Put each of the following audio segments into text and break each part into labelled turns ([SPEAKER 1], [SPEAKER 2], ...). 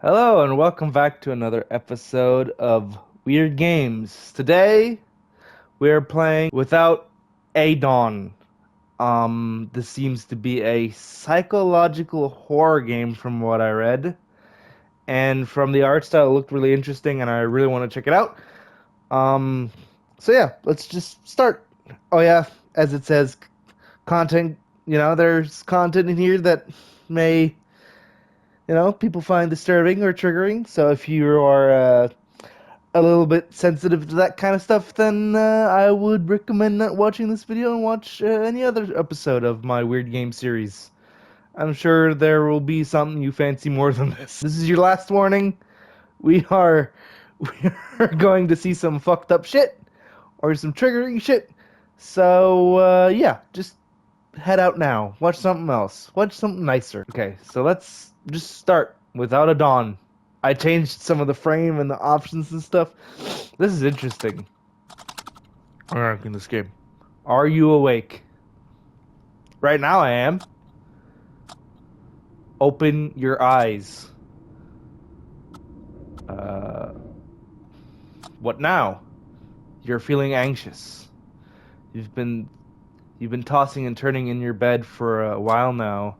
[SPEAKER 1] Hello and welcome back to another episode of Weird Games. Today we're playing Without a Dawn. This seems to be a psychological horror game from what I read. And from the art style it looked really interesting and I really want to check it out. Um so yeah, let's just start. Oh yeah, as it says, content, there's content in here that may people find disturbing or triggering. So if you are a little bit sensitive to that kind of stuff, then I would recommend not watching this video and watch any other episode of my Weird Game series. I'm sure there will be something you fancy more than this. This is your last warning. We are we are going to see some fucked up shit or some triggering shit. So yeah, just head out now. Watch something else. Watch something nicer. Okay, so let's just start Without a Dawn. I changed some of the frame and the options and stuff. This is interesting. Alright, in this game. Are you awake? Right now I am. Open your eyes. What now? You're feeling anxious. You've been tossing and turning in your bed for a while now.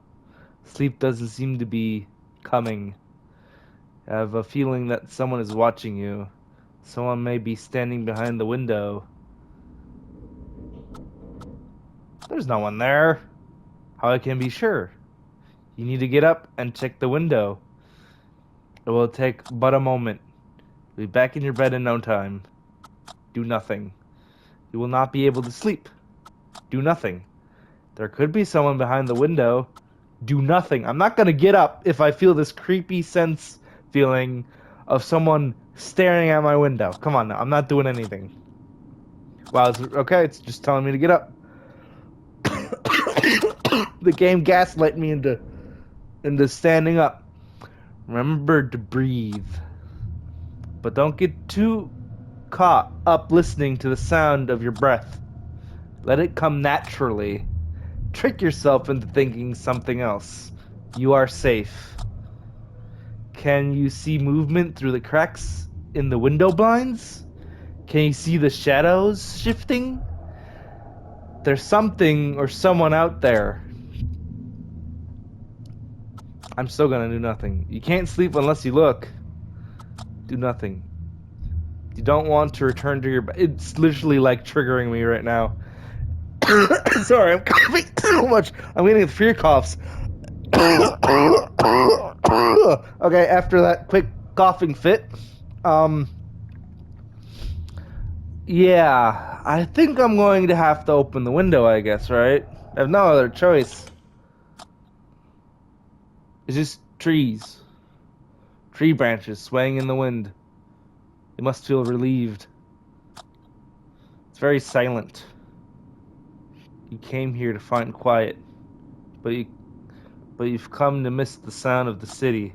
[SPEAKER 1] Sleep doesn't seem to be coming. I have a feeling that someone is watching you. Someone may be standing behind the window. There's no one there. How I can be sure? You need to get up and check the window. It will take but a moment. You'll be back in your bed in no time. Do nothing. You will not be able to sleep. Do nothing. There could be someone behind the window. Do nothing. I'm not gonna get up if I feel this creepy feeling of someone staring at my window. Come on now, I'm not doing anything. Wow, okay, it's just telling me to get up. The game gaslit me into standing up. Remember to breathe. But don't get too caught up listening to the sound of your breath. Let it come naturally. Trick yourself into thinking something else. You are safe. Can you see movement through the cracks in the window blinds? Can you see the shadows shifting? There's something or someone out there. I'm still gonna do nothing. You can't sleep unless you look. Do nothing. You don't want to return to your bed. It's literally like triggering me right now. Sorry, I'm coughing so much. I'm getting fear coughs. Okay, after that quick coughing fit, yeah, I think I'm going to have to open the window, I guess, right? I have no other choice. It's just trees. Tree branches swaying in the wind. They must feel relieved. It's very silent. You came here to find quiet, but you've come to miss the sound of the city.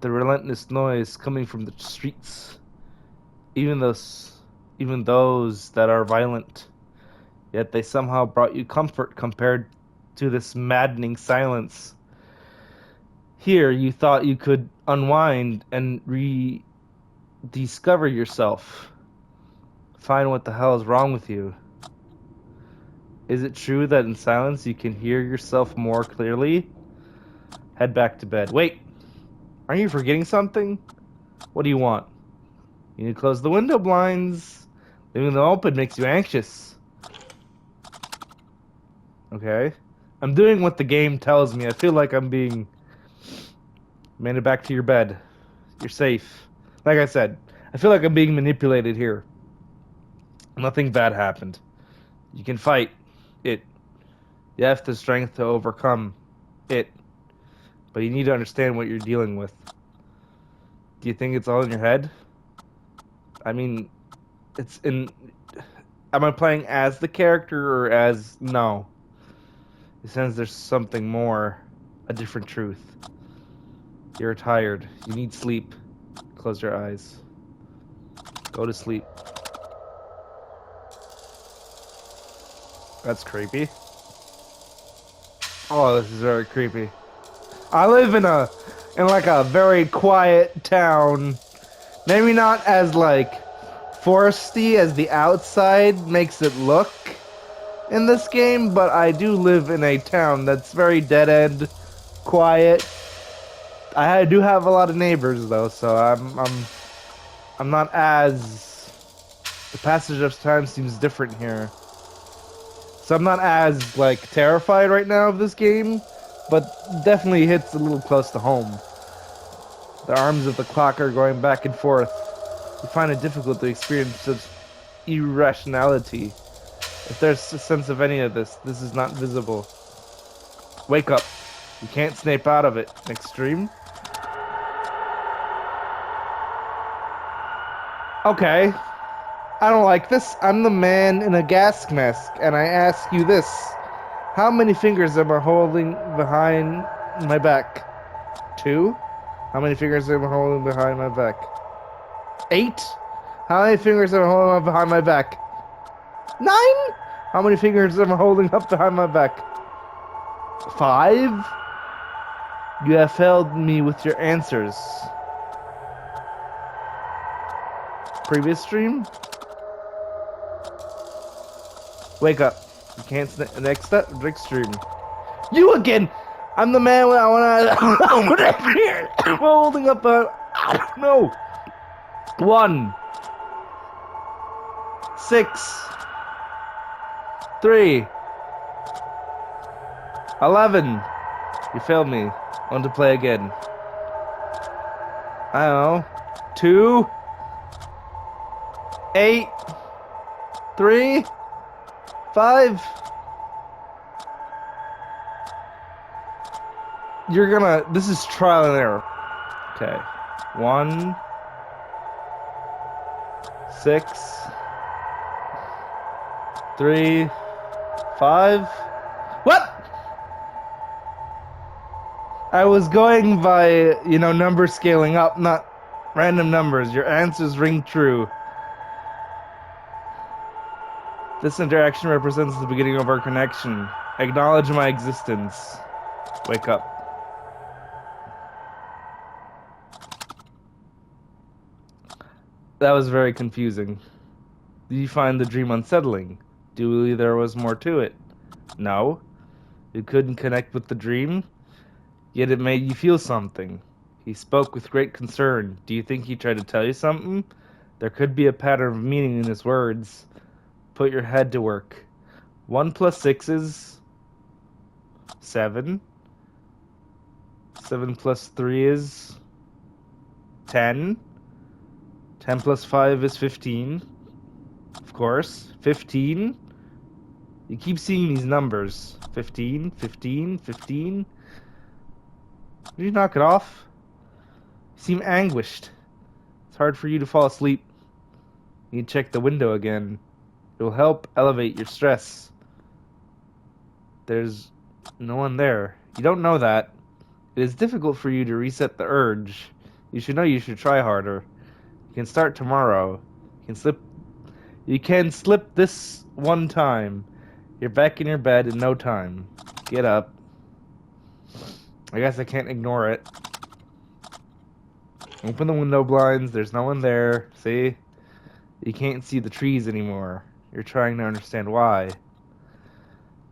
[SPEAKER 1] The relentless noise coming from the streets. Even those that are violent. Yet they somehow brought you comfort compared to this maddening silence. Here you thought you could unwind and rediscover yourself. Find what the hell is wrong with you. Is it true that in silence you can hear yourself more clearly? Head back to bed. Wait! Aren't you forgetting something? What do you want? You need to close the window blinds. Leaving them open makes you anxious. Okay. I'm doing what the game tells me. I feel like I'm being made back to your bed. You're safe. Like I said, I feel like I'm being manipulated here. Nothing bad happened. You can fight it. You have the strength to overcome it. But you need to understand what you're dealing with. Do you think it's all in your head? I mean, it's in... Am I playing as the character or as... No. It says there's something more. A different truth. You're tired. You need sleep. Close your eyes. Go to sleep. That's creepy. Oh, this is very creepy. I live in a in like a very quiet town. Maybe not as like foresty as the outside makes it look in this game, but I do live in a town that's very dead-end, quiet. I do have a lot of neighbors though, so I'm not as, the passage of time seems different here. So I'm not as like terrified right now of this game, but definitely hits a little close to home. The arms of the clock are going back and forth. You find it difficult to experience such irrationality. If there's a sense of any of this, this is not visible. Wake up. You can't snap out of it. Extreme? Okay. I don't like this. I'm the man in a gas mask, and I ask you this. How many fingers am I holding behind my back? 2? How many fingers am I holding behind my back? 8? How many fingers am I holding up behind my back? 9? How many fingers am I holding up behind my back? 5? You have failed me with your answers. Previous stream? Wake up. You can't next step, next stream. You again! I'm the man when I wanna I'm holding up a I don't know. 1 6 3 11. You failed me. I want to play again. I don't know. 2 8 3 5. You're gonna. This is trial and error. Okay. 1 6 3 5. What? I was going by, number scaling up, not random numbers. Your answers ring true. This interaction represents the beginning of our connection. Acknowledge my existence. Wake up. That was very confusing. Did you find the dream unsettling? Do you believe there was more to it? No. You couldn't connect with the dream? Yet it made you feel something. He spoke with great concern. Do you think he tried to tell you something? There could be a pattern of meaning in his words. Put your head to work. 1 plus 6 is 7. 7 plus 3 is 10. 10 plus 5 is 15. Of course. 15. You keep seeing these numbers. 15, 15, 15. Did you knock it off? You seem anguished. It's hard for you to fall asleep. You need to check the window again. It will help elevate your stress. There's no one there. You don't know that. It is difficult for you to reset the urge. You should know you should try harder. You can start tomorrow. You can slip this one time. You're back in your bed in no time. Get up. I guess I can't ignore it. Open the window blinds. There's no one there. See? You can't see the trees anymore. You're trying to understand why.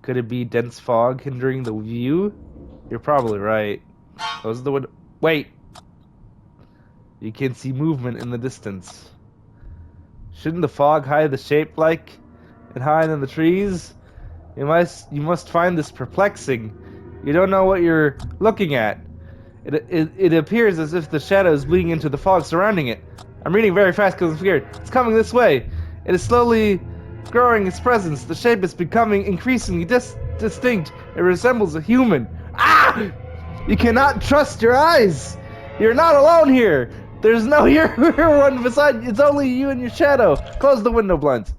[SPEAKER 1] Could it be dense fog hindering the view? You're probably right. Close the window. Wait! You can see movement in the distance. Shouldn't the fog hide the shape like it hide in the trees? You must find this perplexing. You don't know what you're looking at. It appears as if the shadow is bleeding into the fog surrounding it. I'm reading very fast because I'm scared. It's coming this way. It is slowly growing its presence. The shape is becoming increasingly distinct. It resembles a human. Ah! You cannot trust your eyes. You're not alone here. There's no one beside you. It's only you and your shadow. Close the window blinds.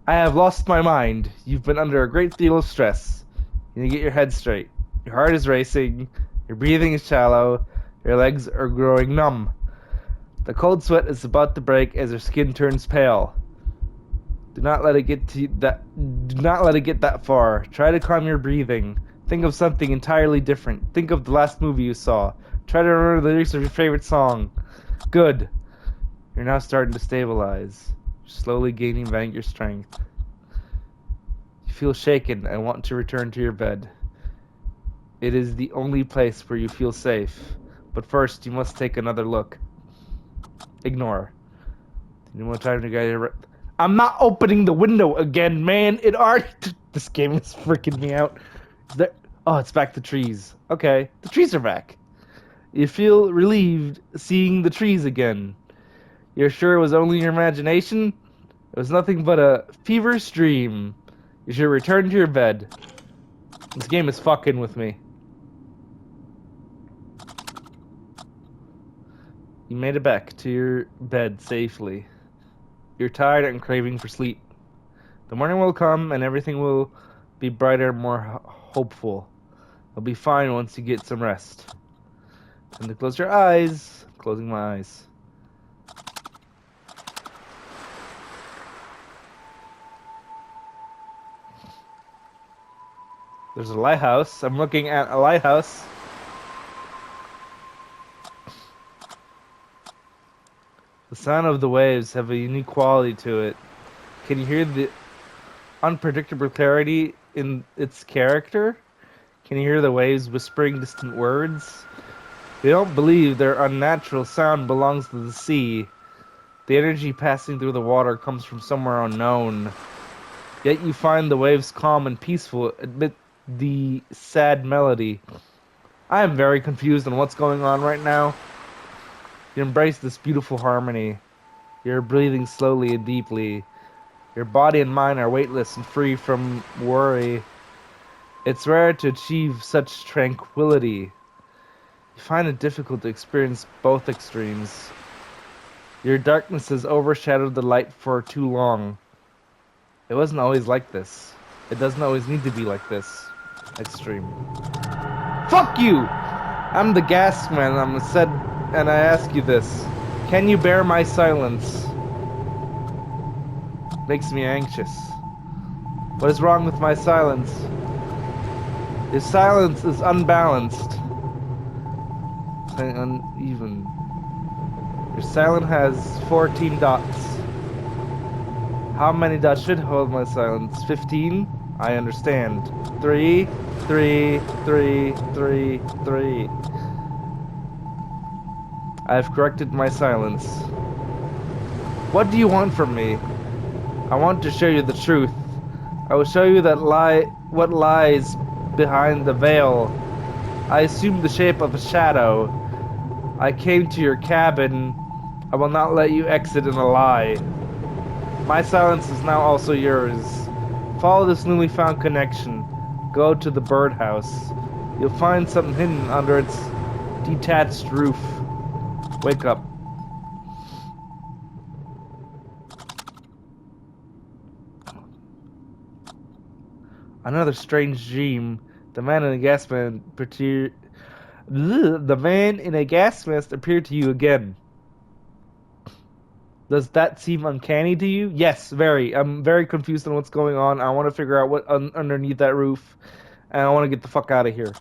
[SPEAKER 1] I have lost my mind. You've been under a great deal of stress. You need to get your head straight. Your heart is racing. Your breathing is shallow. Your legs are growing numb. The cold sweat is about to break as your skin turns pale. Do not let it get that far. Try to calm your breathing. Think of something entirely different. Think of the last movie you saw. Try to remember the lyrics of your favorite song. Good. You're now starting to stabilize. You're slowly gaining back your strength. You feel shaken and want to return to your bed. It is the only place where you feel safe. But first, you must take another look. Ignore. You want time to get your... I'm not opening the window again, man. It already... This game is freaking me out. Is there... Oh, it's back to trees. Okay, the trees are back. You feel relieved seeing the trees again. You're sure it was only your imagination? It was nothing but a feverish dream. You should return to your bed. This game is fucking with me. You made it back to your bed safely. You're tired and craving for sleep. The morning will come and everything will be brighter and more hopeful. You'll be fine once you get some rest. Time to close your eyes. Closing my eyes. There's a lighthouse. I'm looking at a lighthouse. The sound of the waves have a unique quality to it. Can you hear the unpredictable clarity in its character? Can you hear the waves whispering distant words? They don't believe their unnatural sound belongs to the sea. The energy passing through the water comes from somewhere unknown. Yet you find the waves calm and peaceful amid the sad melody. I am very confused on what's going on right now. You embrace this beautiful harmony. You're breathing slowly and deeply. Your body and mind are weightless and free from worry. It's rare to achieve such tranquility. You find it difficult to experience both extremes. Your darkness has overshadowed the light for too long. It wasn't always like this. It doesn't always need to be like this. Extreme. Fuck you! I'm the gas man, and I ask you this. Can you bear my silence? Makes me anxious. What is wrong with my silence? Your silence is unbalanced and uneven. Your silence has 14 dots. How many dots should hold my silence? 15? I understand. 3, 3, 3, 3, 3. I have corrected my silence. What do you want from me? I want to show you the truth. I will show you what lies behind the veil. I assumed the shape of a shadow. I came to your cabin. I will not let you exit in a lie. My silence is now also yours. Follow this newly found connection. Go to the birdhouse. You'll find something hidden under its detached roof. Wake up. Another strange dream. The man in a gas mask appeared to you again. Does that seem uncanny to you? Yes, very. I'm very confused on what's going on. I want to figure out what underneath that roof, and I want to get the fuck out of here.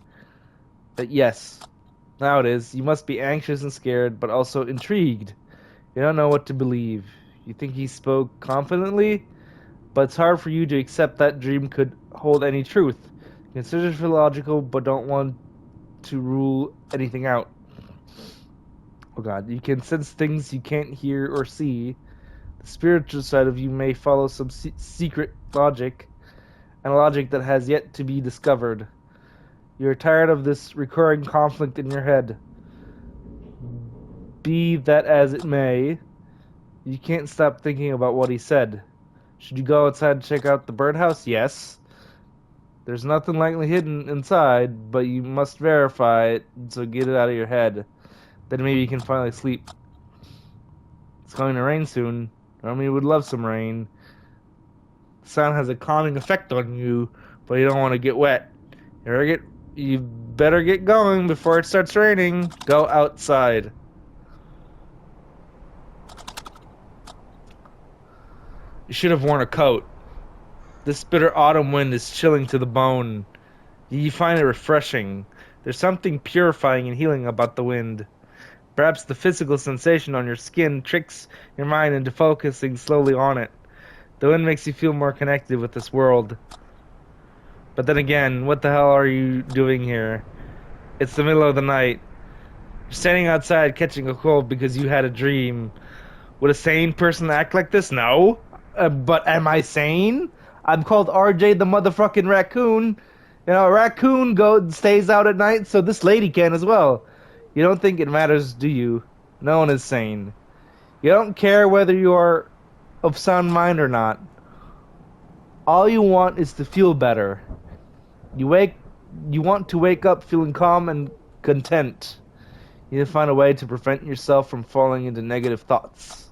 [SPEAKER 1] Yes. Now it is. You must be anxious and scared, but also intrigued. You don't know what to believe. You think he spoke confidently, but it's hard for you to accept that dream could hold any truth. You consider it illogical, but don't want to rule anything out. Oh god, you can sense things you can't hear or see. The spiritual side of you may follow some secret logic, and a logic that has yet to be discovered. You're tired of this recurring conflict in your head. Be that as it may, you can't stop thinking about what he said. Should you go outside to check out the birdhouse? Yes. There's nothing likely hidden inside, but you must verify it, so get it out of your head. Then maybe you can finally sleep. It's going to rain soon. Normally you would love some rain. The sound has a calming effect on you, but you don't want to get wet. You better get going before it starts raining. Go outside. You should have worn a coat. This bitter autumn wind is chilling to the bone. You find it refreshing. There's something purifying and healing about the wind. Perhaps the physical sensation on your skin tricks your mind into focusing slowly on it. The wind makes you feel more connected with this world. But then again, what the hell are you doing here? It's the middle of the night. You're standing outside catching a cold because you had a dream. Would a sane person act like this? No. But am I sane? I'm called RJ the motherfucking raccoon. You know, a raccoon stays out at night, so this lady can as well. You don't think it matters, do you? No one is sane. You don't care whether you are of sound mind or not. All you want is to feel better. You want to wake up feeling calm and content. You need to find a way to prevent yourself from falling into negative thoughts.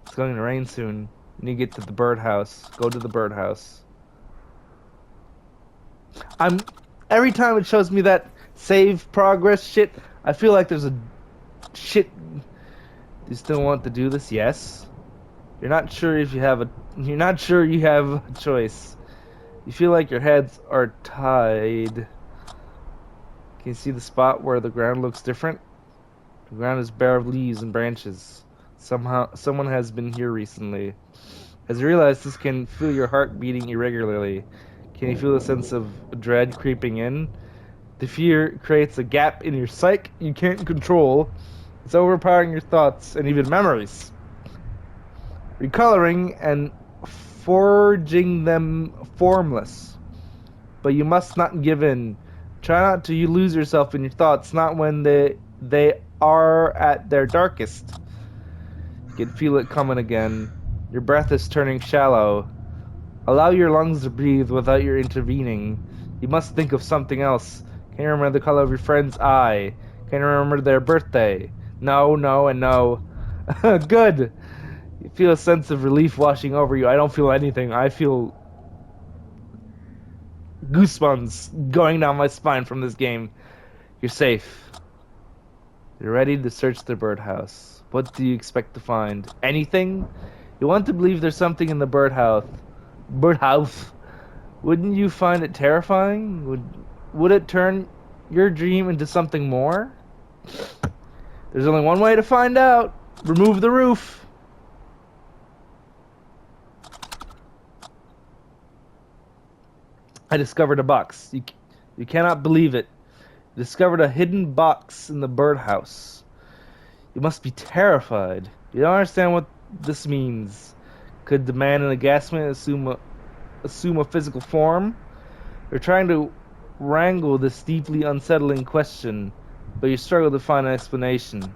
[SPEAKER 1] It's going to rain soon. You need to get to the birdhouse. Go to the birdhouse. Every time it shows me that save progress shit, I feel like there's a shit. Do you still want to do this? Yes. You're not sure you have a choice. You feel like your heads are tied. Can you see the spot where the ground looks different? The ground is bare of leaves and branches. Someone has been here recently. As you realize this, can feel your heart beating irregularly. Can you feel a sense of dread creeping in? The fear creates a gap in your psyche you can't control. It's overpowering your thoughts and even memories, recoloring and forging them formless. But you must not give in. Try not to lose yourself in your thoughts, not when they are at their darkest. You can feel it coming again. Your breath is turning shallow. Allow your lungs to breathe without your intervening. You must think of something else. Can you remember the color of your friend's eye? Can you remember their birthday? No, no, and no. Good. You feel a sense of relief washing over you. I don't feel anything. I feel goosebumps going down my spine from this game. You're safe. You're ready to search the birdhouse. What do you expect to find? Anything? You want to believe there's something in the birdhouse. Birdhouse. Wouldn't you find it terrifying? Would it turn your dream into something more? There's only one way to find out. Remove the roof. I discovered a box. You cannot believe it. I discovered a hidden box in the birdhouse. You must be terrified. You don't understand what this means. Could the man in the gas mask assume a physical form? You're trying to wrangle this deeply unsettling question, but you struggle to find an explanation.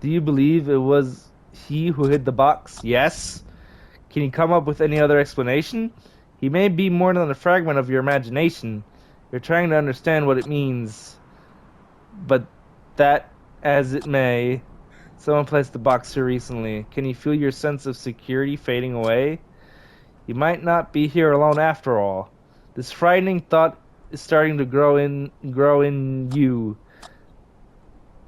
[SPEAKER 1] Do you believe it was he who hid the box? Yes. Can you come up with any other explanation? He may be more than a fragment of your imagination. You're trying to understand what it means. But that as it may, someone placed the box here recently. Can you feel your sense of security fading away? You might not be here alone after all. This frightening thought is starting to grow in you.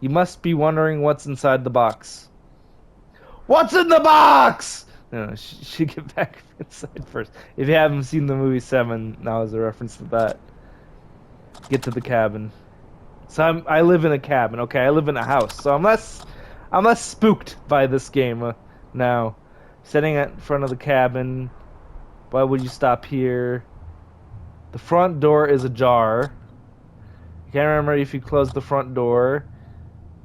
[SPEAKER 1] You must be wondering what's inside the box. What's in the box? No, she get back inside first. If you haven't seen the movie 7, now is a reference to that. Get to the cabin. So I live in a cabin. Okay, I live in a house. So I'm less spooked by this game now. Sitting at front of the cabin. Why would you stop here? The front door is ajar. You can't remember if you closed the front door.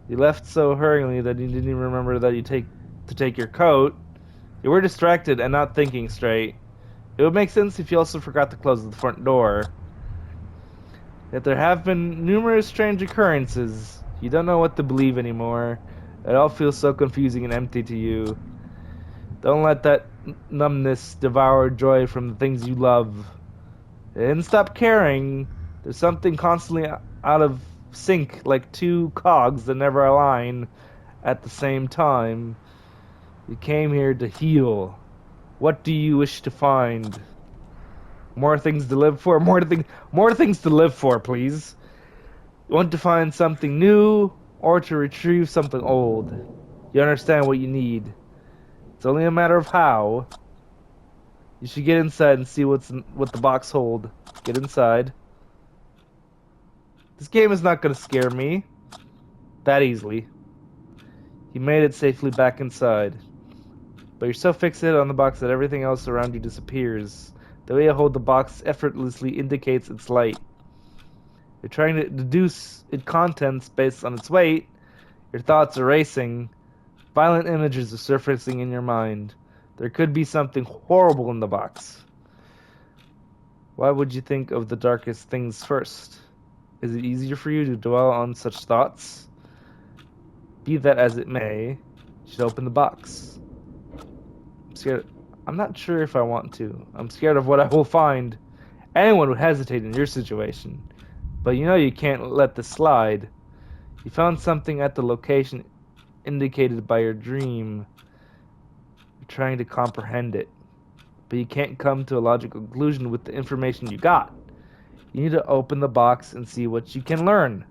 [SPEAKER 1] You left so hurriedly that you didn't even remember that you take your coat. You were distracted and not thinking straight. It would make sense if you also forgot to close the front door. Yet there have been numerous strange occurrences. You don't know what to believe anymore. It all feels so confusing and empty to you. Don't let that numbness devour joy from the things you love. And stop caring. There's something constantly out of sync, like two cogs that never align at the same time. You came here to heal. What do you wish to find? More things to live for? More things to live for, please. You want to find something new or to retrieve something old. You understand what you need. It's only a matter of how. You should get inside and see what the box hold. Get inside. This game is not going to scare me that easily. You made it safely back inside. But you're so fixated on the box that everything else around you disappears. The way you hold the box effortlessly indicates its light. You're trying to deduce its contents based on its weight. Your thoughts are racing. Violent images are surfacing in your mind. There could be something horrible in the box. Why would you think of the darkest things first? Is it easier for you to dwell on such thoughts? Be that as it may, you should open the box. I'm scared. I'm not sure if I want to. I'm scared of what I will find. Anyone would hesitate in your situation. But you know you can't let this slide. You found something at the location indicated by your dream. You're trying to comprehend it. But you can't come to a logical conclusion with the information you got. You need to open the box and see what you can learn.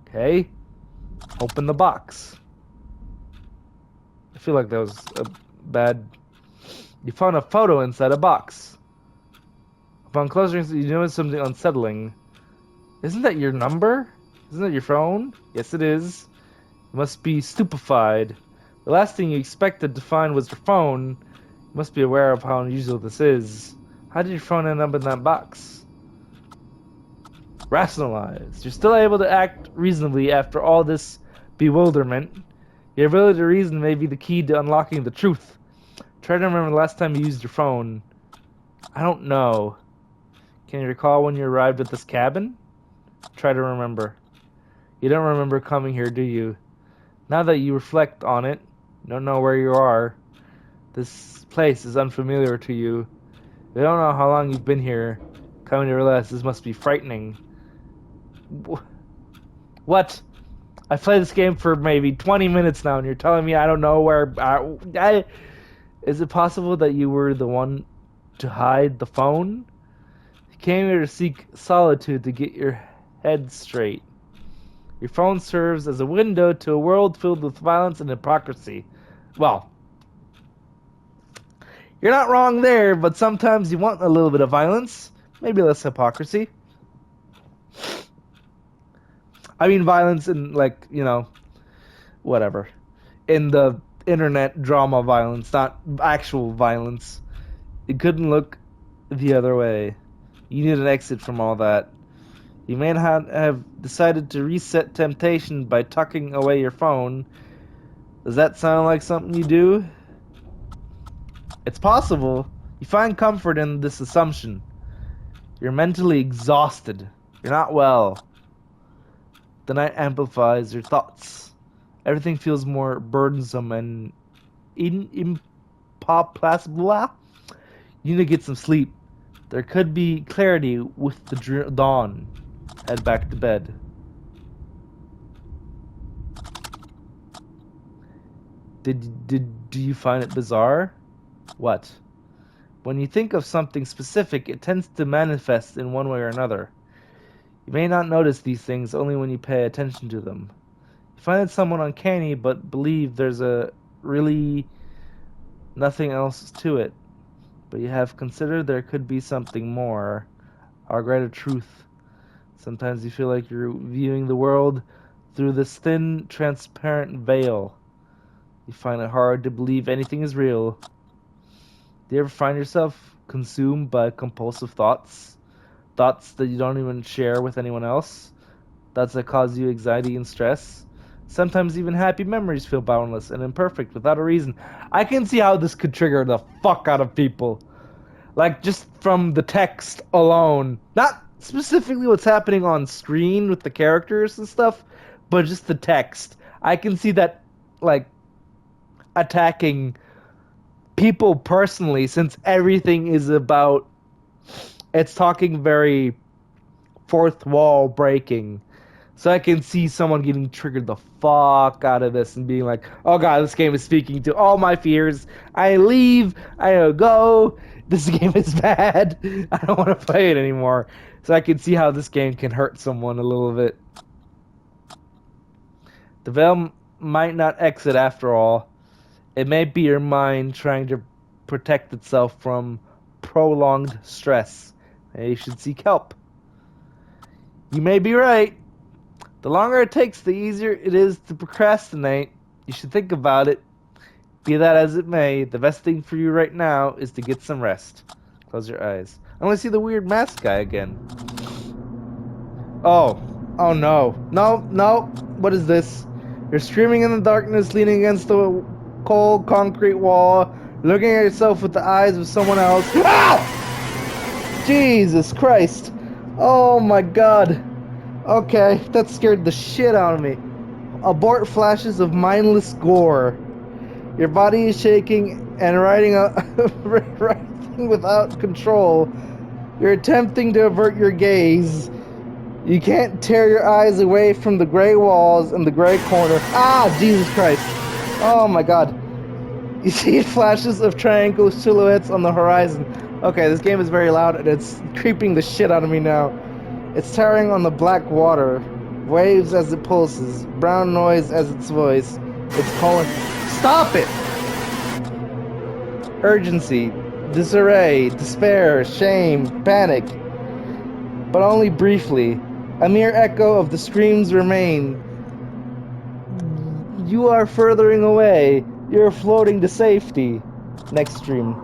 [SPEAKER 1] Okay? Open the box. I feel like that was a bad... You found a photo inside a box. Upon closer inspection, you notice something unsettling. Isn't that your number? Isn't that your phone? Yes, it is. You must be stupefied. The last thing you expected to find was your phone. You must be aware of how unusual this is. How did your phone end up in that box? Rationalize. You're still able to act reasonably after all this bewilderment. Your ability to reason may be the key to unlocking the truth. Try to remember the last time you used your phone. I don't know. Can you recall when you arrived at this cabin? Try to remember. You don't remember coming here, do you? Now that you reflect on it, you don't know where you are. This place is unfamiliar to you. You don't know how long you've been here. Coming to realize this must be frightening. What? I've played this game for maybe 20 minutes now, and you're telling me I don't know where... Is it possible that you were the one to hide the phone? You came here to seek solitude to get your head straight. Your phone serves as a window to a world filled with violence and hypocrisy. Well, you're not wrong there, but sometimes you want a little bit of violence, maybe less hypocrisy. I mean violence in, like, you know, whatever. In the internet drama violence, not actual violence. It couldn't look the other way. You need an exit from all that. You may not have decided to reset temptation by tucking away your phone. Does that sound like something you do? It's possible. You find comfort in this assumption. You're mentally exhausted. You're not well. The night amplifies your thoughts. Everything feels more burdensome and impossible. You need to get some sleep. There could be clarity with the dawn. Head back to bed. Do you find it bizarre? What? When you think of something specific, it tends to manifest in one way or another. You may not notice these things only when you pay attention to them. You find it somewhat uncanny, but believe there's really nothing else to it. But you have considered there could be something more, a greater truth. Sometimes you feel like you're viewing the world through this thin, transparent veil. You find it hard to believe anything is real. Do you ever find yourself consumed by compulsive thoughts? Thoughts that you don't even share with anyone else? Thoughts that cause you anxiety and stress? Sometimes even happy memories feel boundless and imperfect without a reason. I can see how this could trigger the fuck out of people. Like, just from the text alone. Not specifically what's happening on screen with the characters and stuff, but just the text. I can see that, like, attacking people personally, since everything is about... It's talking very fourth wall breaking. So I can see someone getting triggered the fuck out of this and being like, oh god, this game is speaking to all my fears. I leave. I go. This game is bad. I don't want to play it anymore. So I can see how this game can hurt someone a little bit. The veil might not exit after all. It may be your mind trying to protect itself from prolonged stress. Maybe you should seek help. You may be right. The longer it takes, the easier it is to procrastinate. You should think about it. Be that as it may, the best thing for you right now is to get some rest. Close your eyes. I want to see the weird mask guy again. Oh. Oh no. No, no. What is this? You're screaming in the darkness, leaning against the cold concrete wall, looking at yourself with the eyes of someone else. Ah! Jesus Christ. Oh my god. Okay, that scared the shit out of me. Abort flashes of mindless gore. Your body is shaking and writhing without control. You're attempting to avert your gaze. You can't tear your eyes away from the gray walls and the gray corner. Ah, Jesus Christ. Oh my god. You see flashes of triangle silhouettes on the horizon. Okay, this game is very loud and it's creeping the shit out of me now. It's tearing on the black water. Waves as it pulses. Brown noise as its voice. It's calling. Stop it! Urgency. Disarray. Despair. Shame. Panic. But only briefly. A mere echo of the screams remain. You are furthering away. You're floating to safety. Next stream.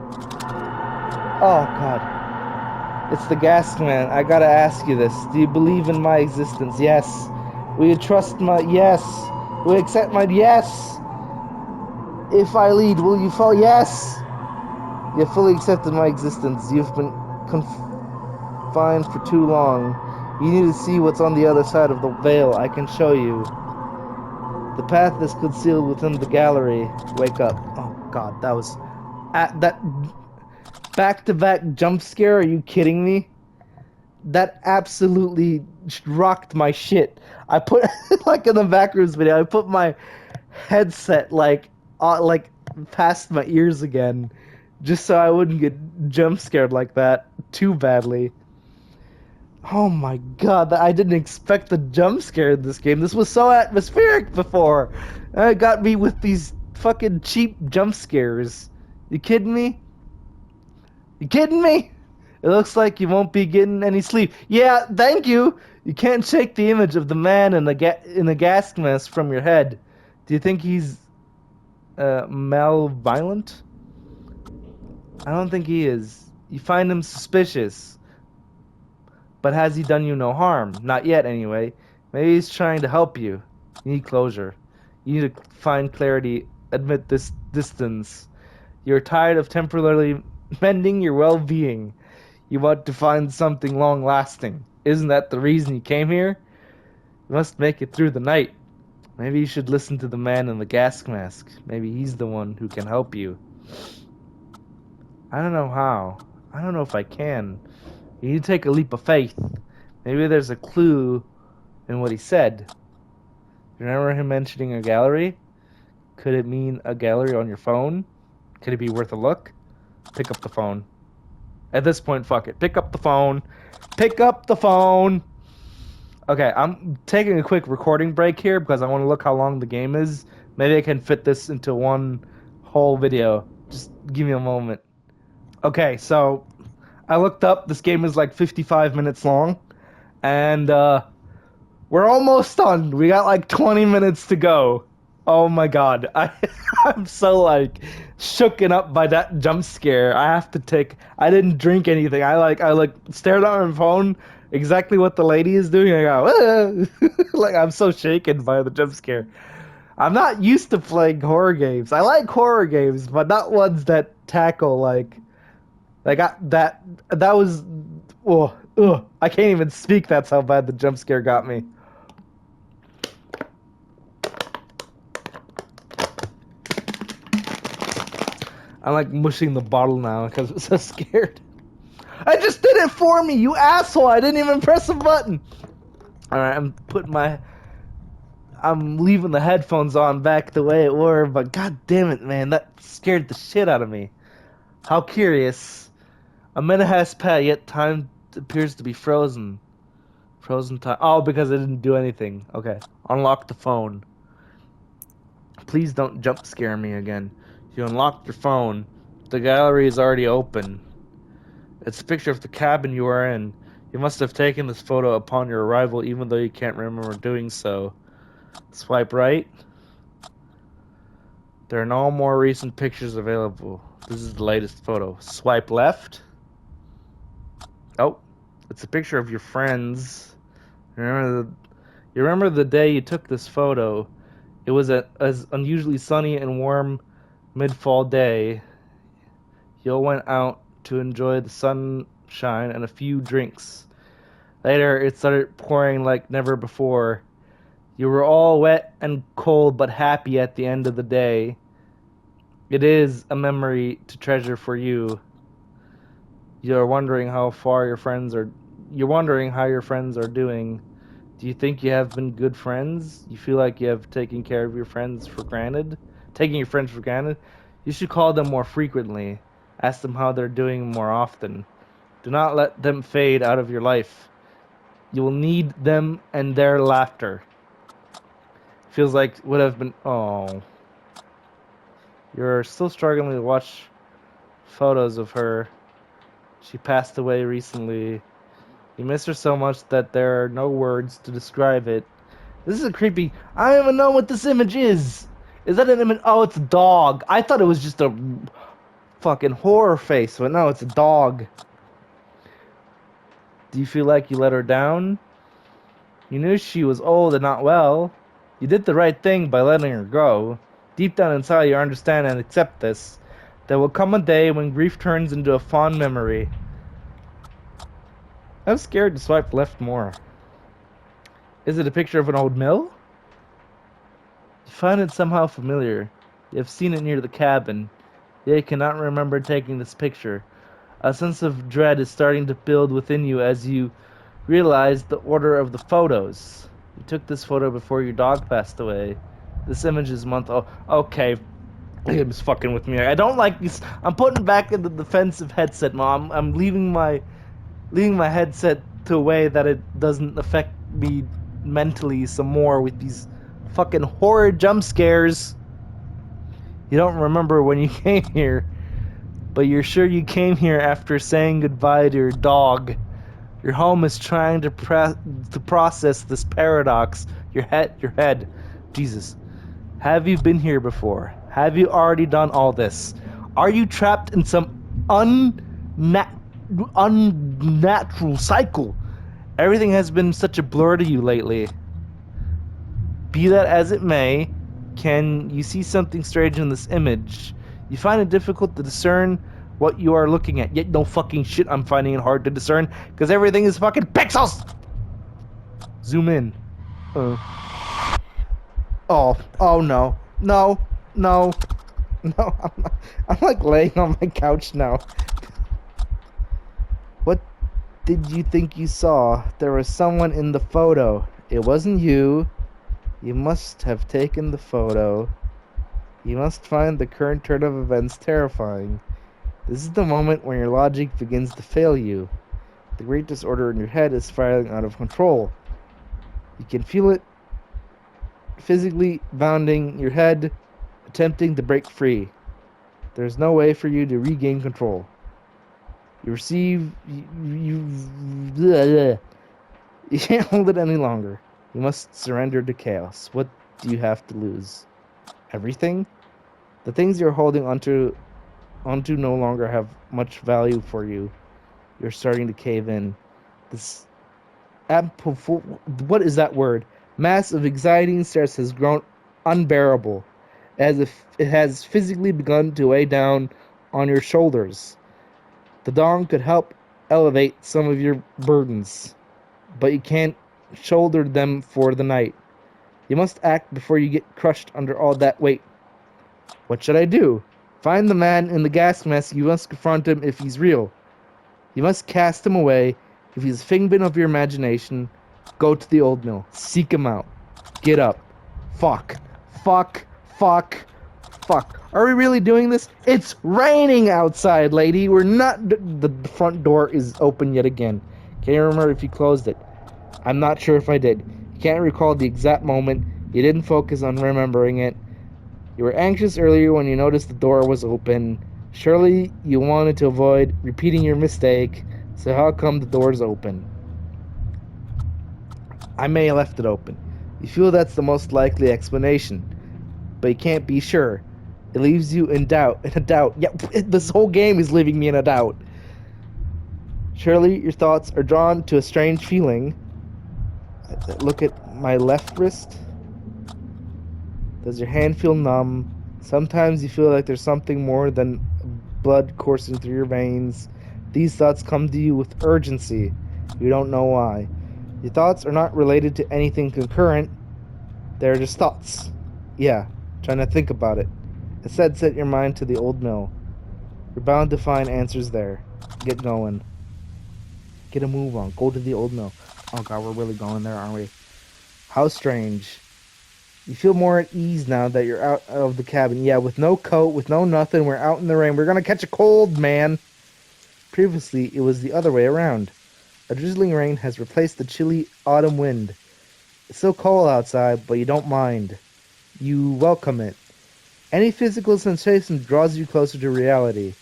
[SPEAKER 1] Oh, God. It's the gas man. I gotta ask you this. Do you believe in my existence? Yes. Will you trust my... Yes. Will you accept my... Yes. If I lead, will you fall? Yes. You have fully accepted my existence. You've been confined for too long. You need to see what's on the other side of the veil. I can show you. The path is concealed within the gallery. Wake up. Oh, God. That was... that... back-to-back jump scare? Are you kidding me? That absolutely rocked my shit. I put, like in the backrooms video, I put my headset like past my ears again, just so I wouldn't get jump scared like that too badly. Oh my god, I didn't expect the jump scare in this game. This was so atmospheric before. And it got me with these fucking cheap jump scares. You kidding me? You kidding me? It looks like you won't be getting any sleep. Yeah, thank you. You can't shake the image of the man in the gas mask from your head. Do you think he's malevolent? I don't think he is. You find him suspicious. But has he done you no harm? Not yet, anyway. Maybe he's trying to help you. You need closure. You need to find clarity. Admit this distance. You're tired of temporarily mending your well-being. You want to find something long-lasting. Isn't that the reason you came here? You must make it through the night. Maybe you should listen to the man in the gas mask. Maybe he's the one who can help you. I don't know how. I don't know if I can. You need to take a leap of faith. Maybe there's a clue in what he said. Remember him mentioning a gallery? Could it mean a gallery on your phone? Could it be worth a look? Pick up the phone. At this point, fuck it. Pick up the phone. Pick up the phone. Okay, I'm taking a quick recording break here because I want to look how long the game is. Maybe I can fit this into one whole video. Just give me a moment. Okay, so I looked up. This game is like 55 minutes long. And we're almost done. We got like 20 minutes to go. Oh my god. I'm so like shooken up by that jump scare. I didn't drink anything. I stared at my phone, exactly what the lady is doing. I go, ah! Like I'm so shaken by the jump scare. I'm not used to playing horror games. I like horror games, but not ones that tackle that was I can't even speak. That's how bad the jump scare got me. I'm like mushing the bottle now because I'm so scared. I just did it for me, you asshole! I didn't even press a button. All right, I'm leaving the headphones on back the way it were, but god damn it, man, that scared the shit out of me. How curious. A minute has passed, yet time appears to be frozen. Frozen time. Oh, because I didn't do anything. Okay. Unlock the phone. Please don't jump scare me again. You unlocked your phone. The gallery is already open. It's a picture of the cabin you are in. You must have taken this photo upon your arrival, even though you can't remember doing so. Swipe right. There are no more recent pictures available. This is the latest photo. Swipe left. Oh, it's a picture of your friends. You remember the day you took this photo? It was an unusually sunny and warm mid-fall day. You all went out to enjoy the sunshine and a few drinks. Later, it started pouring like never before. You were all wet and cold but happy at the end of the day. It is a memory to treasure for you. You're wondering how your friends are doing. Do you think you have been good friends? You feel like you have taken care of your friends for granted? Taking your friends for granted? You should call them more frequently. Ask them how they're doing more often. Do not let them fade out of your life. You will need them and their laughter. Feels like would have been... Oh. You're still struggling to watch photos of her. She passed away recently. You miss her so much that there are no words to describe it. This is a creepy... I don't even know what this image is. Is that an image? Oh, it's a dog. I thought it was just a fucking horror face, but no, it's a dog. Do you feel like you let her down? You knew she was old and not well. You did the right thing by letting her go. Deep down inside, you understand and accept this. There will come a day when grief turns into a fond memory. I'm scared to swipe left more. Is it a picture of an old mill? You find it somehow familiar. You have seen it near the cabin. Yet you cannot remember taking this picture. A sense of dread is starting to build within you as you realize the order of the photos. You took this photo before your dog passed away. This image is month... Oh, okay. It's fucking with me. I don't like this. I'm putting back in the defensive headset, Mom. I'm leaving my headset to a way that it doesn't affect me mentally some more with these fucking horror jump scares. You don't remember when you came here, but you're sure you came here after saying goodbye to your dog. Your home is trying to process this paradox. Your head. Jesus. Have you been here before? Have you already done all this? Are you trapped in some unnatural cycle? Everything has been such a blur to you lately. Be that as it may, can you see something strange in this image? You find it difficult to discern what you are looking at. Yet no fucking shit, I'm finding it hard to discern because everything is fucking pixels! Zoom in. Oh no. No, I'm like laying on my couch now. What did you think you saw? There was someone in the photo. It wasn't you. You must have taken the photo. You must find the current turn of events terrifying. This is the moment when your logic begins to fail you. The great disorder in your head is spiraling out of control. You can feel it physically bounding your head, attempting to break free. There's no way for you to regain control. You can't hold it any longer. You must surrender to chaos. What do you have to lose? Everything? The things you're holding onto no longer have much value for you. You're starting to cave in. This what is that word? Mass of anxiety and stress has grown unbearable, as if it has physically begun to weigh down on your shoulders. The dawn could help elevate some of your burdens, but you can't shoulder them for the night. You must act before you get crushed under all that weight. What should I do? Find the man in the gas mask. You must confront him if he's real. You must cast him away. If he's a figment of your imagination, go to the old mill. Seek him out. Get up. Fuck. Are we really doing this? It's raining outside, lady. We're not... The front door is open yet again. Can't remember if you closed it. I'm not sure if I did. Can't recall the exact moment. You didn't focus on remembering it. You were anxious earlier when you noticed the door was open. Surely you wanted to avoid repeating your mistake. So how come the door's open? I may have left it open. You feel that's the most likely explanation, but you can't be sure. It leaves you in doubt. In a doubt. Yeah, this whole game is leaving me in a doubt. Surely your thoughts are drawn to a strange feeling. Look at my left wrist. Does your hand feel numb? Sometimes you feel like there's something more than blood coursing through your veins. These thoughts come to you with urgency. You don't know why. Your thoughts are not related to anything concurrent. They're just thoughts. Yeah, trying to think about it. Instead, set your mind to the old mill. You're bound to find answers there. Get going. Get a move on. Go to the old mill. Oh god, we're really going there, aren't we? How strange. You feel more at ease now that you're out of the cabin. Yeah, with no coat, with no nothing, we're out in the rain. We're gonna catch a cold, man. Previously, it was the other way around. A drizzling rain has replaced the chilly autumn wind. It's so cold outside, but you don't mind. You welcome it. Any physical sensation draws you closer to reality.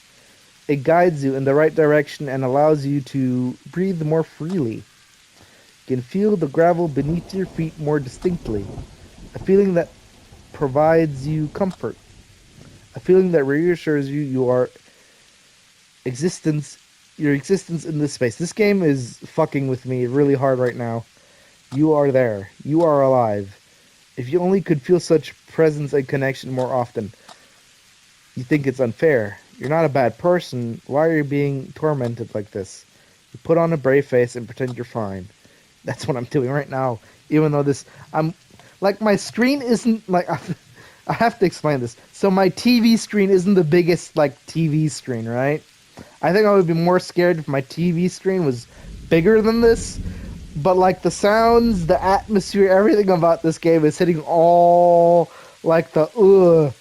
[SPEAKER 1] It guides you in the right direction and allows you to breathe more freely. You can feel the gravel beneath your feet more distinctly. A feeling that provides you comfort. A feeling that reassures you your existence in this space. This game is fucking with me really hard right now. You are there. You are alive. If you only could feel such presence and connection more often. You think it's unfair. You're not a bad person. Why are you being tormented like this? You put on a brave face and pretend you're fine. That's what I'm doing right now. Even though I'm like, my screen isn't like, I have to explain this. So my TV screen isn't the biggest like TV screen, right? I think I would be more scared if my TV screen was bigger than this. But like the sounds, the atmosphere, everything about this game is hitting all like the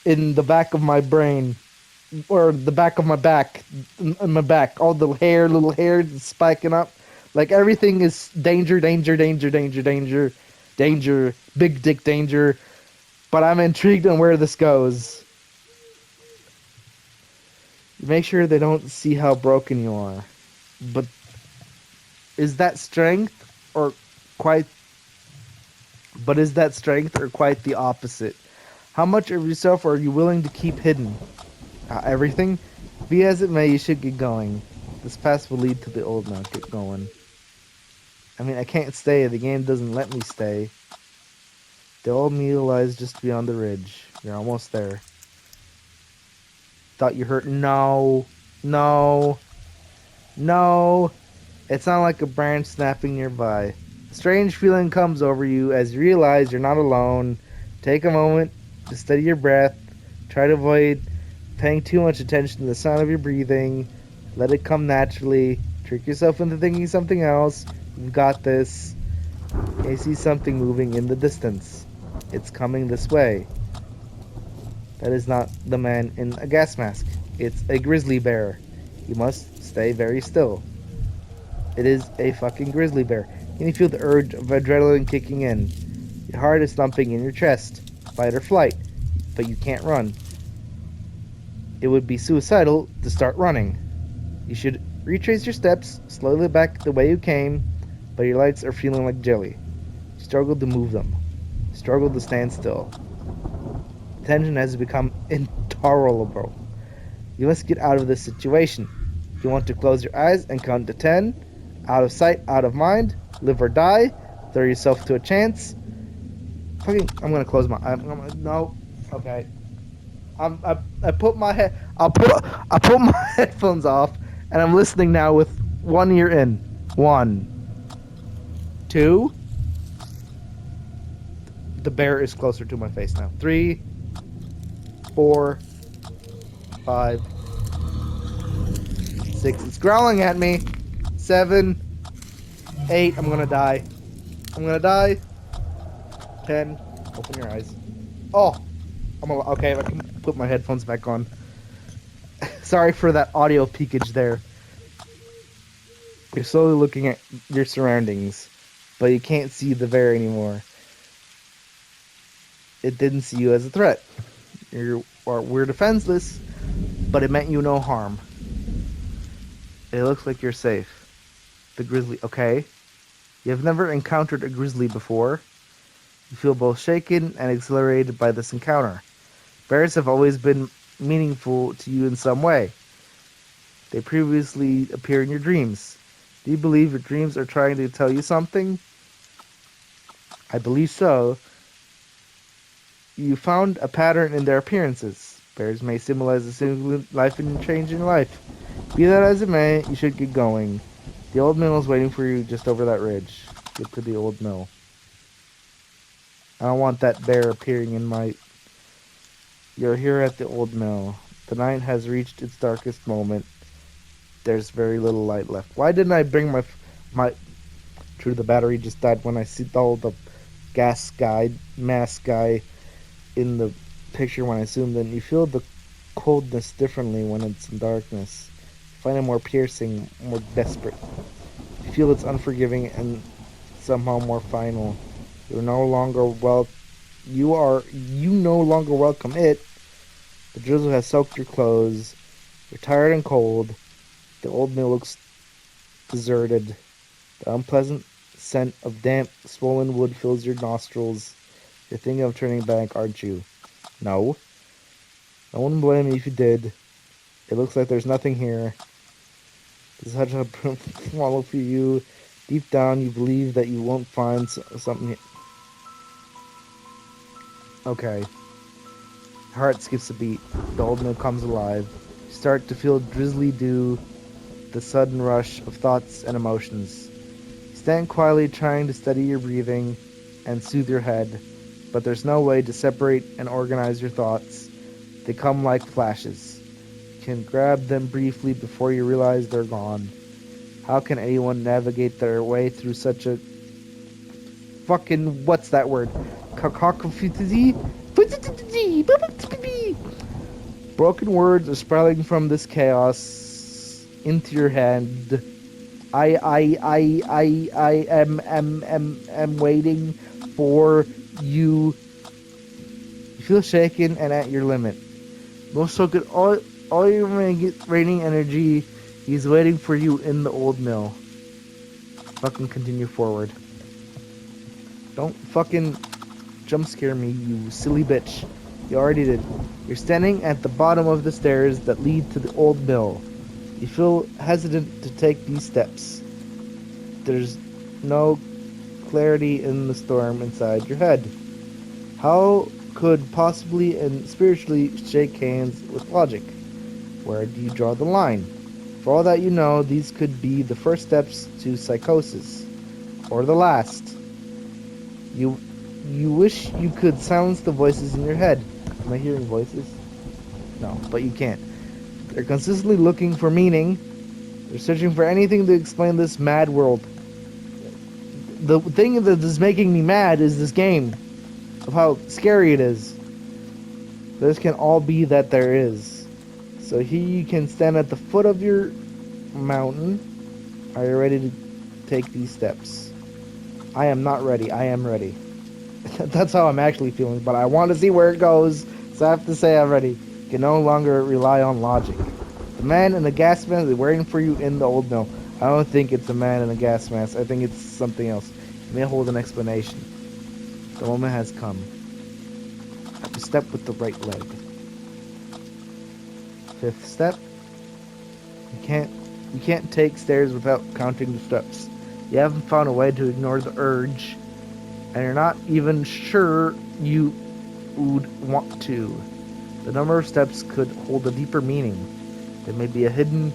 [SPEAKER 1] in the back of my brain. Or the back of my back, in my back, all the little hair is spiking up. Like everything is danger, danger, danger, danger, danger, danger, big dick danger. But I'm intrigued on where this goes. Make sure they don't see how broken you are. But is that strength or quite the opposite? How much of yourself are you willing to keep hidden? Everything? Be as it may, you should get going. This path will lead to the old now. Get going. I mean, I can't stay. The game doesn't let me stay. The old meal lies just beyond the ridge. You're almost there. Thought you hurt? No. No. No. It's not like a branch snapping nearby. A strange feeling comes over you as you realize you're not alone. Take a moment to steady your breath. Try to avoid paying too much attention to the sound of your breathing. Let it come naturally. Trick yourself into thinking something else. You've got this. I see something moving in the distance. It's coming this way. That is not the man in a gas mask. It's a grizzly bear. You must stay very still. It is a fucking grizzly bear. And you feel the urge of adrenaline kicking in. Your heart is thumping in your chest. Fight or flight. But you can't run. It would be suicidal to start running. You should retrace your steps, slowly back the way you came, but your legs are feeling like jelly. You struggle to move them. You struggle to stand still. The tension has become intolerable. You must get out of this situation. You want to close your eyes and count to 10. Out of sight, out of mind. Live or die. Throw yourself to a chance. I'm gonna close my eyes. No. Okay. I put my headphones off, and I'm listening now with one ear in. 1, 2. The bear is closer to my face now. 3, 4, 5, 6. It's growling at me. 7, 8. I'm gonna die. 10. Open your eyes. Oh. Okay, I can put my headphones back on. Sorry for that audio peakage there. You're slowly looking at your surroundings, but you can't see the bear anymore. It didn't see you as a threat. We're defenseless, but it meant you no harm. It looks like you're safe. The grizzly, okay. You have never encountered a grizzly before. You feel both shaken and exhilarated by this encounter. Bears have always been meaningful to you in some way. They previously appear in your dreams. Do you believe your dreams are trying to tell you something? I believe so. You found a pattern in their appearances. Bears may symbolize a single life and change in life. Be that as it may, you should get going. The old mill is waiting for you just over that ridge. Get to the old mill. I don't want that bear appearing in my... You're here at the old mill. The night has reached its darkest moment. There's very little light left. Why didn't I bring my... True, the battery just died when I saw the mask guy in the picture when I zoomed in. You feel the coldness differently when it's in darkness. You find it more piercing, more desperate. You feel it's unforgiving and somehow more final. You no longer welcome it. The drizzle has soaked your clothes. You're tired and cold. The old mill looks deserted. The unpleasant scent of damp, swollen wood fills your nostrils. You're thinking of turning back, aren't you? No. I wouldn't blame you if you did. It looks like there's nothing here. This is such a swallow for you. Deep down, you believe that you won't find something here. Okay. Your heart skips a beat. The old mill comes alive. You start to feel drizzly dew, the sudden rush of thoughts and emotions. You stand quietly trying to steady your breathing and soothe your head, but there's no way to separate and organize your thoughts. They come like flashes. You can grab them briefly before you realize they're gone. How can anyone navigate their way through such a fucking, what's that word? Cacophony? Broken words are sprouting from this chaos into your head. I am waiting for you. You feel shaken and at your limit. Most so good. All your raining energy is waiting for you in the old mill. Fucking continue forward. Don't fucking jump scare me, you silly bitch. You already did. You're standing at the bottom of the stairs that lead to the old mill. You feel hesitant to take these steps. There's no clarity in the storm inside your head. How could possibly and spiritually shake hands with logic? Where do you draw the line? For all that you know, these could be the first steps to psychosis. Or the last. You wish you could silence the voices in your head. Am I hearing voices? No, but you can't. They're consistently looking for meaning. They're searching for anything to explain this mad world. The thing that is making me mad is this game. Of how scary it is. This can all be that there is. So here you can stand at the foot of your mountain. Are you ready to take these steps? I am not ready. I am ready. That's how I'm actually feeling, but I want to see where it goes, so I have to say I'm ready. You can no longer rely on logic. The man in the gas mask is waiting for you in the old mill. I don't think it's a man in a gas mask. I think it's something else. It may hold an explanation. The moment has come. I have to step with the right leg. Fifth step. You can't take stairs without counting the steps. You haven't found a way to ignore the urge, and you're not even sure you would want to. The number of steps could hold a deeper meaning. There may be a hidden,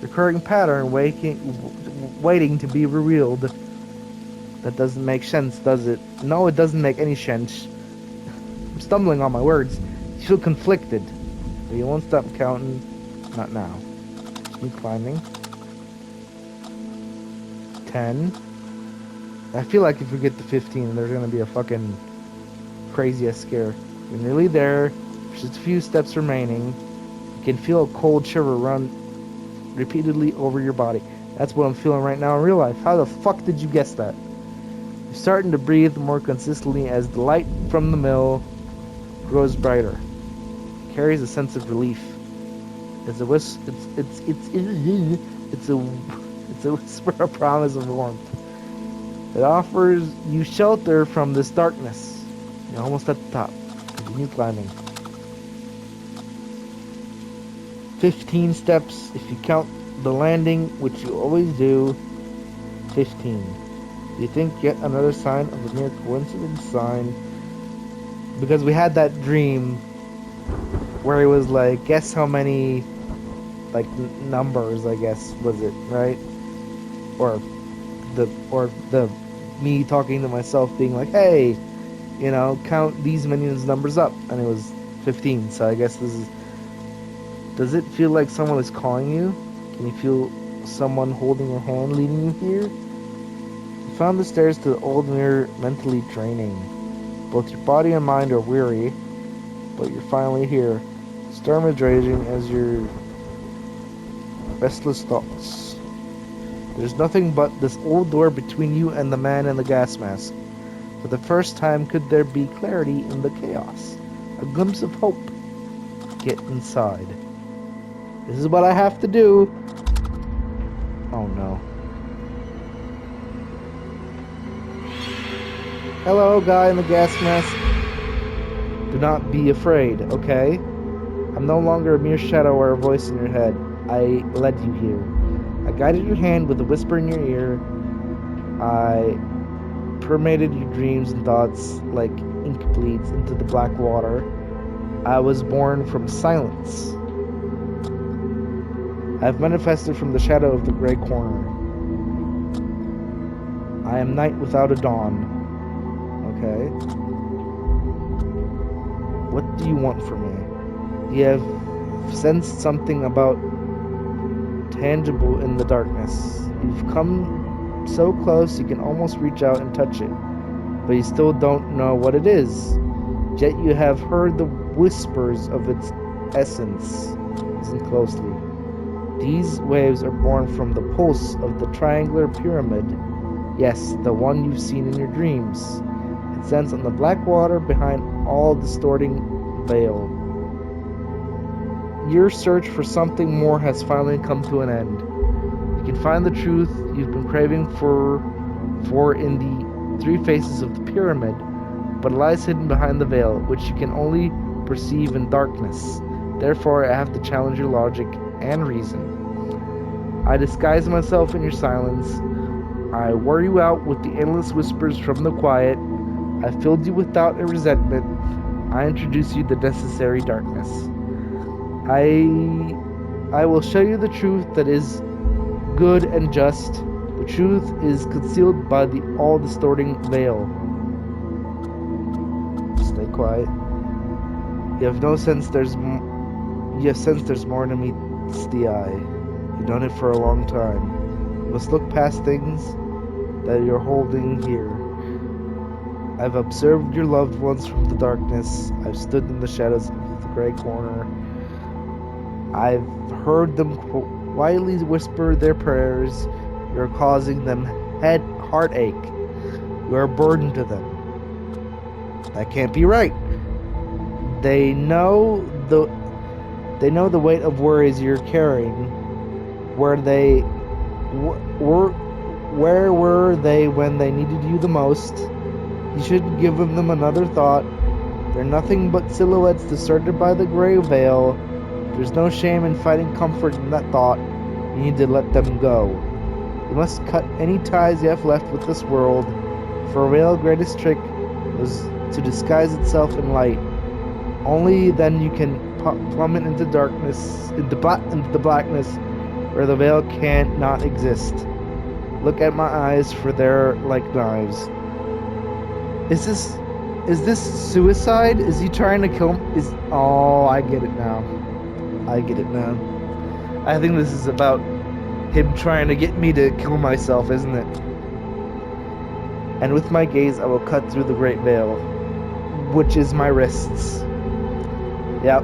[SPEAKER 1] recurring pattern waiting to be revealed. That doesn't make sense, does it? No, it doesn't make any sense. I'm stumbling on my words. You feel conflicted. But you won't stop counting. Not now. Keep climbing. 10. I feel like if we get to 15, there's gonna be a fucking crazy-ass scare. You're nearly there. There's just a few steps remaining. You can feel a cold shiver run repeatedly over your body. That's what I'm feeling right now in real life. How the fuck did you guess that? You're starting to breathe more consistently as the light from the mill grows brighter. It carries a sense of relief. It's a whisper of promise of warmth. It offers you shelter from this darkness. You're almost at the top. Continue climbing. 15 steps if you count the landing, which you always do. 15. Do you think yet another sign of a mere coincidence sign? Because we had that dream where he was like, guess how many, like, numbers, I guess, was it, right? Or the me talking to myself being like, hey, you know, count these many numbers up, and it was 15. So I guess this is. Does it feel like someone is calling you? Can you feel someone holding your hand, leading you here? You found the stairs to the old mirror mentally draining. Both your body and mind are weary, but you're finally here. Storm is raging as your restless thoughts. There's nothing but this old door between you and the man in the gas mask. For the first time, could there be clarity in the chaos? A glimpse of hope. Get inside. This is what I have to do. Oh no. Hello, guy in the gas mask. Do not be afraid, okay? I'm no longer a mere shadow or a voice in your head. I led you here. I guided your hand with a whisper in your ear. I permeated your dreams and thoughts like ink bleeds into the black water. I was born from silence. I have manifested from the shadow of the gray corner. I am night without a dawn. Okay. What do you want from me? You have sensed something about tangible in the darkness. You've come so close you can almost reach out and touch it, but you still don't know what it is. Yet you have heard the whispers of its essence. Listen closely. These waves are born from the pulse of the triangular pyramid. Yes, the one you've seen in your dreams. It stands on the black water behind all distorting veil. Your search for something more has finally come to an end. You can find the truth you've been craving for in the three faces of the pyramid, but it lies hidden behind the veil, which you can only perceive in darkness. Therefore, I have to challenge your logic and reason. I disguise myself in your silence. I wear you out with the endless whispers from the quiet. I filled you with doubt and resentment. I introduce you to the necessary darkness. I will show you the truth that is good and just. The truth is concealed by the all-distorting veil. Stay quiet. You have sensed there's more than meets the eye. You've known it for a long time. You must look past things that you're holding here. I've observed your loved ones from the darkness. I've stood in the shadows of the gray corner. I've heard them quietly whisper their prayers. You're causing them heartache. You are a burden to them. That can't be right. They know the weight of worries you're carrying. Where were they when they needed you the most? You should give them another thought. They're nothing but silhouettes distorted by the gray veil. There's no shame in finding comfort in that thought. You need to let them go. You must cut any ties you have left with this world. For a veil's greatest trick was to disguise itself in light. Only then you can plummet into darkness, into the blackness, where the veil cannot exist. Look at my eyes, for they're like knives. Is this suicide? Is he trying to kill him? Oh, I get it now. I get it now. I think this is about him trying to get me to kill myself, isn't it? And with my gaze, I will cut through the great veil, which is my wrists. Yep.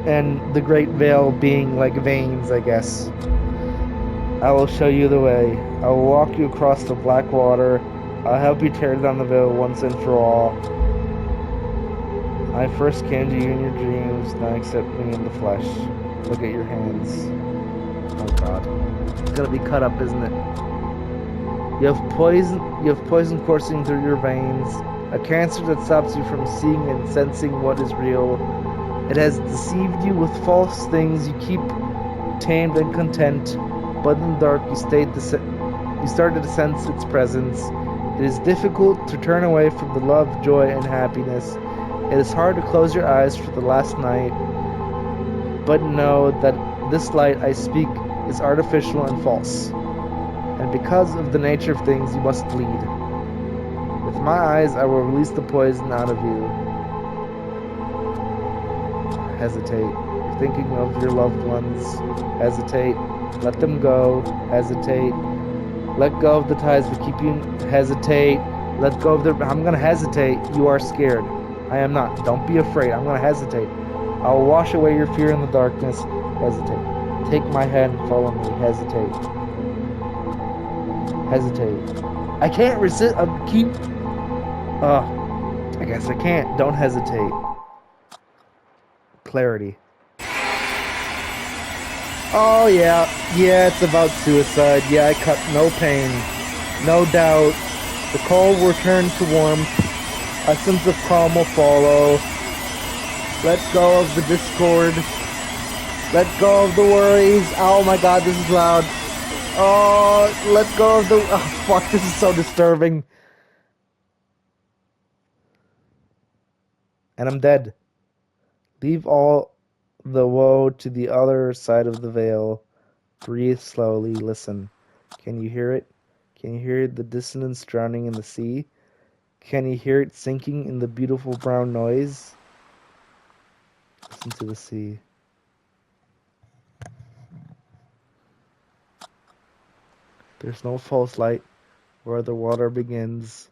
[SPEAKER 1] And the great veil being like veins, I guess. I will show you the way. I will walk you across the black water. I'll help you tear down the veil once and for all. I first came to you in your dreams, now accept me in the flesh. Look at your hands. Oh god. It's gonna be cut up, isn't it? You have poison coursing through your veins, a cancer that stops you from seeing and sensing what is real. It has deceived you with false things you keep tamed and content, but in the dark you started to sense its presence. It is difficult to turn away from the love, joy, and happiness. It is hard to close your eyes for the last night, but know that this light I speak is artificial and false. And because of the nature of things, you must lead. With my eyes, I will release the poison out of you. Hesitate. You're thinking of your loved ones. Hesitate. Let them go. Hesitate. Let go of the ties that keep you. Hesitate. Let go of their. I'm gonna hesitate. You are scared. I am not. Don't be afraid. I'm gonna hesitate. I will wash away your fear in the darkness. Hesitate. Take my hand and follow me. Hesitate. Hesitate. I can't resist. I guess I can't. Don't hesitate. Clarity. Oh yeah, it's about suicide. Yeah, I cut no pain, no doubt. The cold will turn to warmth. A sense of calm will follow. Let go of the discord. Let go of the worries. Oh my god, this is loud. Oh, let go of the... Oh, fuck, this is so disturbing. And I'm dead. Leave all the woe to the other side of the veil. Breathe slowly. Listen. Can you hear it? Can you hear the dissonance drowning in the sea? Can you hear it sinking in the beautiful brown noise? Listen to the sea. There's no false light where the water begins.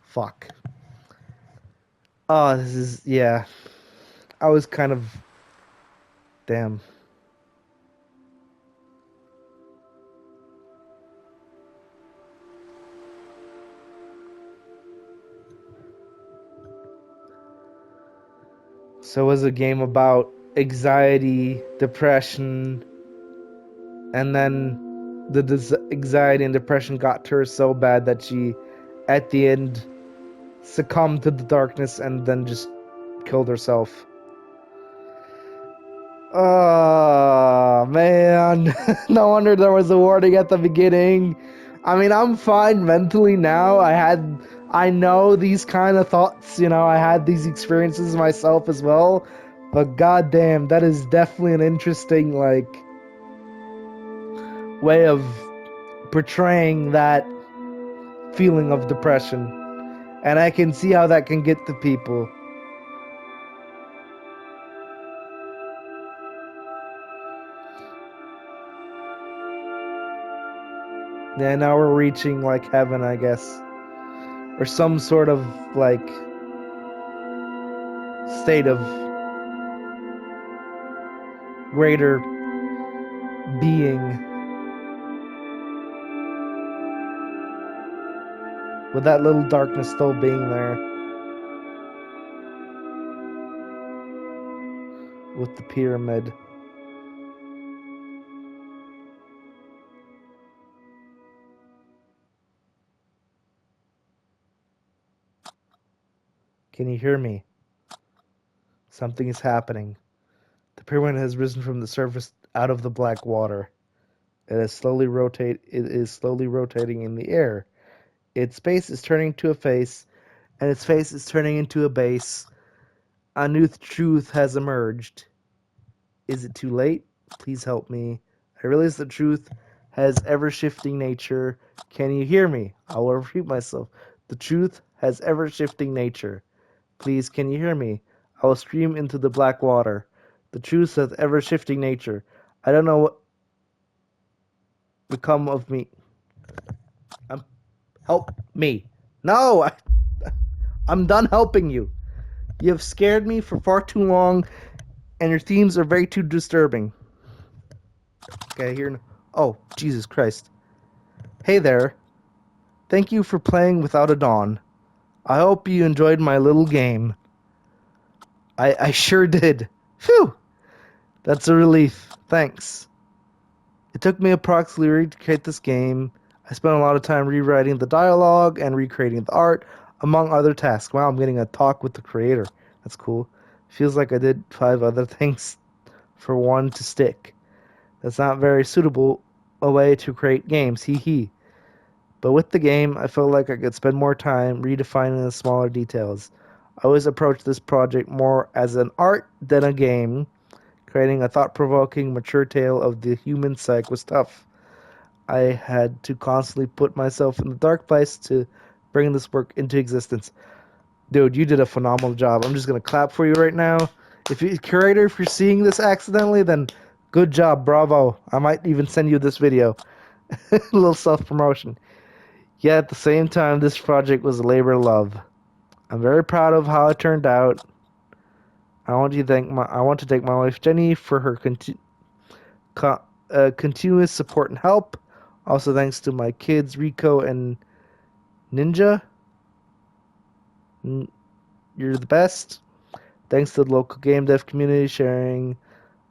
[SPEAKER 1] Fuck. Oh, this is... Yeah. I was kind of... Damn. So it was a game about anxiety, depression, and then the anxiety and depression got to her so bad that she, at the end, succumbed to the darkness and then just killed herself. Oh, man. No wonder there was a warning at the beginning. I mean, I'm fine mentally now. I know these kind of thoughts, I had these experiences myself as well. But goddamn, that is definitely an interesting, way of portraying that feeling of depression. And I can see how that can get to people. Yeah, now we're reaching, heaven, I guess. Or some sort of, state of greater being. With that little darkness still being there. With the pyramid. Can you hear me? Something is happening. The pyramid has risen from the surface out of the black water. It is slowly rotating in the air. Its base is turning to a face, and its face is turning into a base. A new truth has emerged. Is it too late? Please help me. I realize the truth has ever-shifting nature. Can you hear me? I will repeat myself. The truth has ever-shifting nature. Please, can you hear me? I will scream into the black water. The truth has ever-shifting nature. I don't know what become of me. Help me. No! I'm done helping you. You have scared me for far too long, and your themes are very too disturbing. Okay, here. Oh, Jesus Christ. Hey there. Thank you for playing Without a Dawn. I hope you enjoyed my little game. I sure did. Phew! That's a relief. Thanks. It took me approximately to create this game. I spent a lot of time rewriting the dialogue and recreating the art, among other tasks. Wow, I'm getting a talk with the creator. That's cool. Feels like I did 5 other things for one to stick. That's not very suitable a way to create games, hee hee. But with the game, I felt like I could spend more time redefining the smaller details. I always approach this project more as an art than a game. Creating a thought-provoking, mature tale of the human psyche was tough. I had to constantly put myself in the dark place to bring this work into existence. Dude, you did a phenomenal job. I'm just gonna clap for you right now. If you, curator, if you're seeing this accidentally, then good job, bravo. I might even send you this video. A little self-promotion. Yet at the same time, this project was a labor of love. I'm very proud of how it turned out. I want to thank my wife Jenny for her continuous support and help. Also, thanks to my kids Rico and Ninja. You're the best. Thanks to the local game dev community. Sharing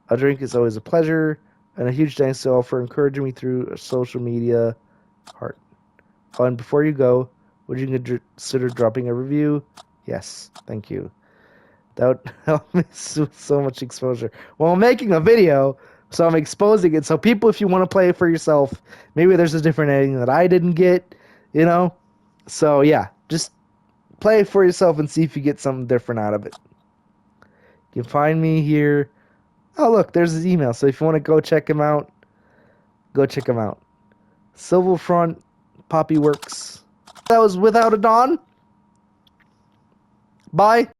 [SPEAKER 1] a drink is always a pleasure. And a huge thanks to all for encouraging me through social media. Heart. Oh, and before you go, would you consider dropping a review? Yes, thank you. That would help me with so much exposure. Well, I'm making a video, so I'm exposing it. So people, if you want to play it for yourself, maybe there's a different ending that I didn't get, you know? So yeah, just play it for yourself and see if you get something different out of it. You can find me here. Oh, look, there's his email. So if you want to go check him out, go check him out. Silverfront Poppy Works. That was Without a Dawn. Bye.